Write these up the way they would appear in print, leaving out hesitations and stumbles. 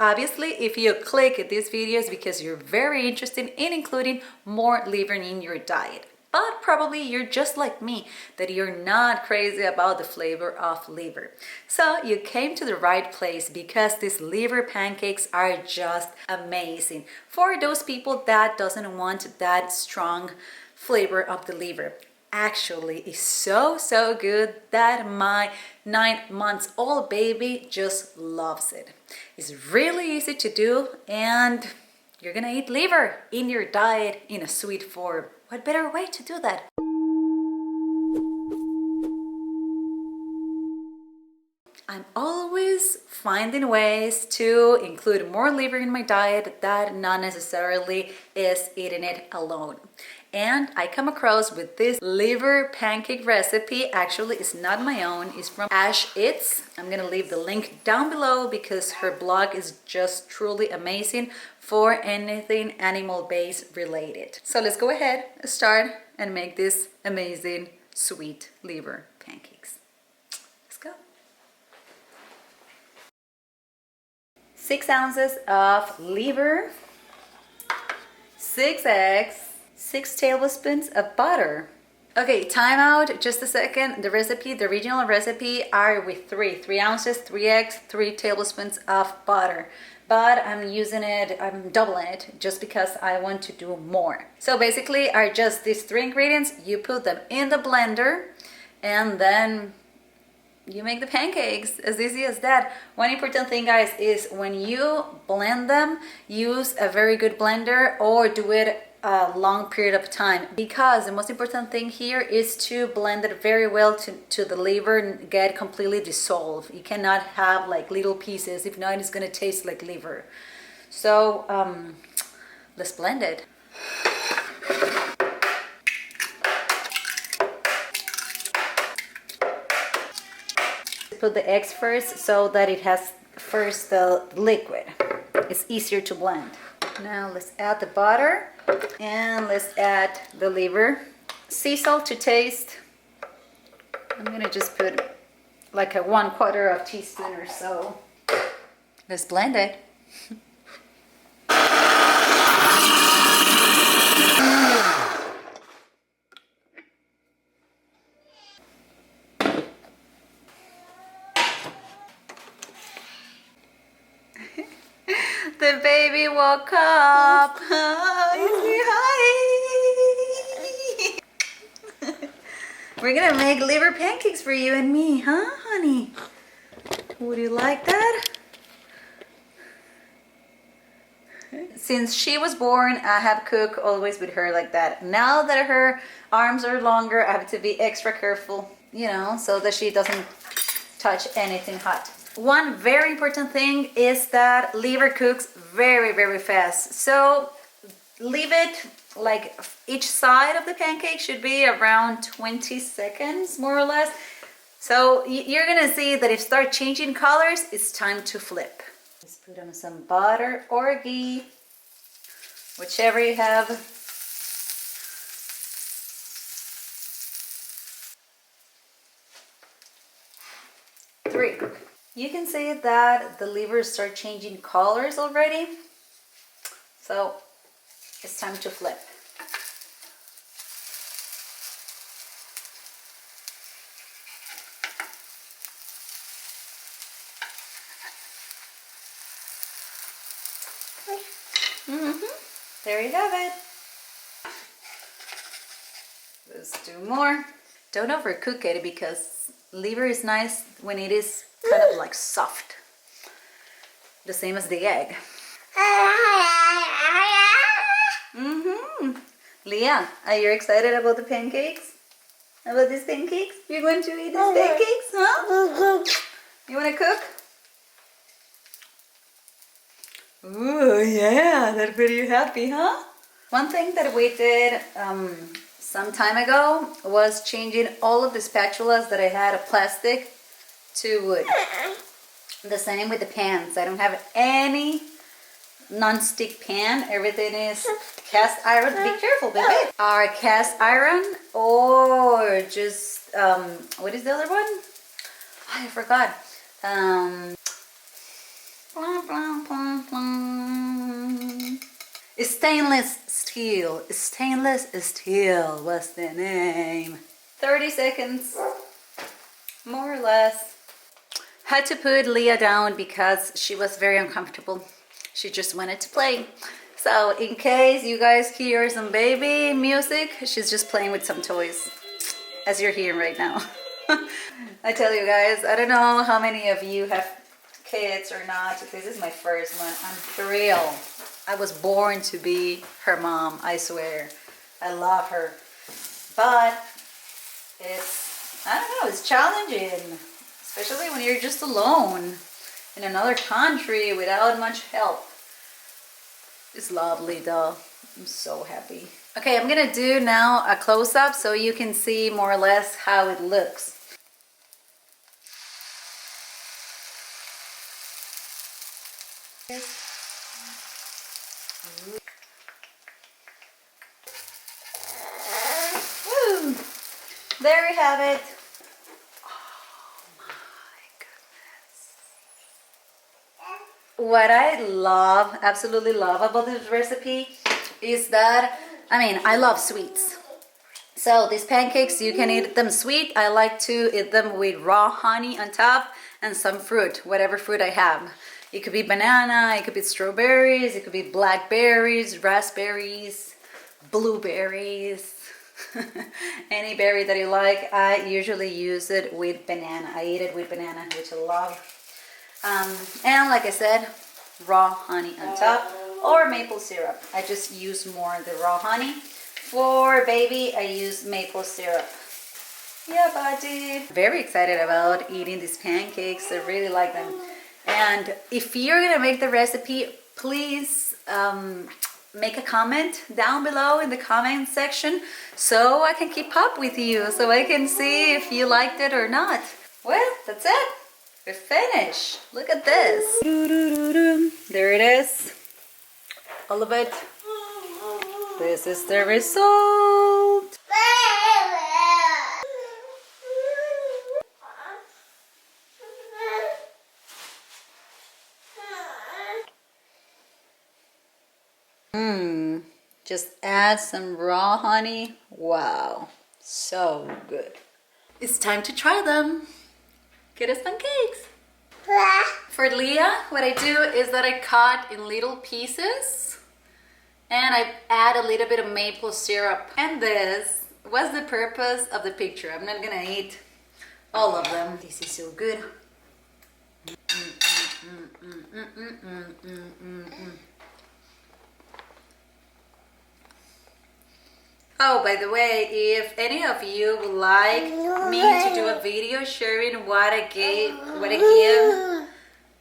Obviously, if you click these videos because you're very interested in including more liver in your diet. But probably you're just like me, that you're not crazy about the flavor of liver. So you came to the right place because these liver pancakes are just amazing for those people that doesn't want that strong flavor of the liver. Actually, it's so good that my 9-month-old baby just loves it. It's really easy to do, and you're gonna eat liver in your diet in a sweet form. What better way to do that? I'm always finding ways to include more liver in my diet that not necessarily is eating it alone. And I come across with this liver pancake recipe. Actually, it's not my own, it's from Ash Eats. I'm gonna leave the link down below because her blog is just truly amazing for anything animal-based related. So let's go ahead, start, and make this amazing sweet liver pancakes. Let's go. 6 ounces of liver, 6 eggs, 6 tablespoons of butter. Okay, time out just a second. The recipe, the original recipe are with 3 ounces, 3 eggs, 3 tablespoons of butter. But I'm doubling it just because I want to do more. So basically are just these 3 ingredients. You put them in the blender and then you make the pancakes. As easy as that. One important thing, guys, is when you blend them, use a very good blender or do it a long period of time, because the most important thing here is to blend it very well to the liver and get completely dissolved. You cannot have like little pieces, if not it's gonna taste like liver. So let's blend it. Put the eggs first so that it has first the liquid. It's easier to blend. Now let's add the butter and let's add the liver. Sea salt to taste. I'm gonna just put like a 1/4 teaspoon or so. Let's blend it. The baby woke up. Hi. We're gonna make liver pancakes for you and me, huh, honey? Would you like that? Since she was born, I have cooked always with her like that. Now that her arms are longer, I have to be extra careful, you know, so that she doesn't touch anything hot. One very important thing is that liver cooks very fast. So leave it like each side of the pancake should be around 20 seconds more or less. So you're gonna see that if it starts changing colors, it's time to flip. Just put on some butter or ghee, whichever you have. 3. You can see that the liver start changing colors already. So it's time to flip. There you have it. Let's do more. Don't overcook it because liver is nice when it is kind of like soft. The same as the egg. Leah, are you excited about the pancakes? About these pancakes? You're going to eat these pancakes, huh? You want to cook? Ooh, yeah, that made you happy, huh? One thing that we did some time ago was changing all of the spatulas that I had of plastic to wood. The same with the pans. I don't have any non-stick pan. Everything is cast iron. Be careful, baby. Our cast iron or just, what is the other one? I forgot. Stainless steel. Stainless steel was the name. 30 seconds, more or less. Had to put Leah down because she was very uncomfortable. She just wanted to play. So in case you guys hear some baby music, she's just playing with some toys, as you're hearing right now. I tell you guys, I don't know how many of you have kids or not. This is my first one. I'm thrilled. I was born to be her mom, I swear. I love her. But it's, I don't know, it's challenging. Especially when you're just alone in another country without much help. It's lovely though. I'm so happy. Okay, I'm gonna do now a close-up so you can see more or less how it looks. Woo. There we have it. What I love, absolutely love about this recipe is that, I mean, I love sweets. So these pancakes, you can eat them sweet. I like to eat them with raw honey on top and some fruit, whatever fruit I have. It could be banana, it could be strawberries, it could be blackberries, raspberries, blueberries, any berry that you like. I usually use it with banana. I eat it with banana, which I love. And like I said, raw honey on top or maple syrup. I just use more the raw honey. For baby, I use maple syrup. Yeah, buddy. Very excited about eating these pancakes. I really like them. And if you're gonna make the recipe, please make a comment down below in the comment section so I can keep up with you, so I can see if you liked it or not. Well, that's it. We're finished. Look at this. There it is. All of it. This is the result. Just add some raw honey. Wow, so good. It's time to try them. Get us pancakes. For Leah, what I do is that I cut in little pieces and I add a little bit of maple syrup. And this was the purpose of the picture. I'm not gonna eat all of them. This is so good. Oh, by the way, if any of you would like me to do a video sharing what I give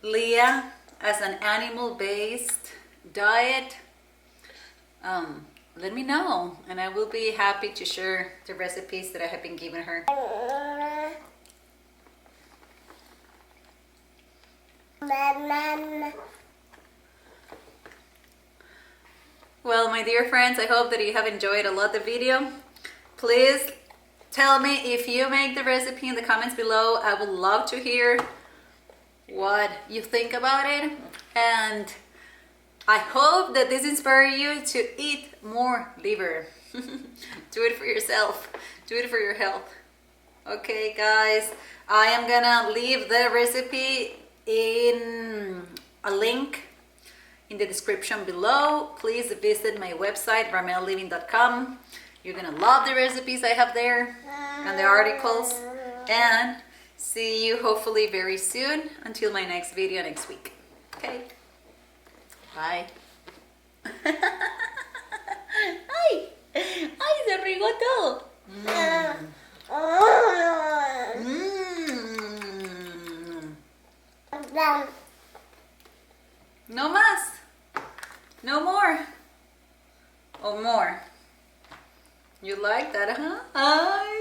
Leah as an animal-based diet, let me know and I will be happy to share the recipes that I have been giving her. Well, my dear friends, I hope that you have enjoyed a lot the video. Please tell me if you make the recipe in the comments below. I would love to hear what you think about it. And I hope that this inspires you to eat more liver. Do it for yourself. Do it for your health. Okay, guys, I am gonna leave the recipe in a link in the description below. Please visit my website, rameliving.com. You're gonna love the recipes I have there and the articles. And see you hopefully very soon until my next video next week. Okay, bye. Ay, ay, se rigó todo. No más. No more. Or more. You like that, huh? Ay.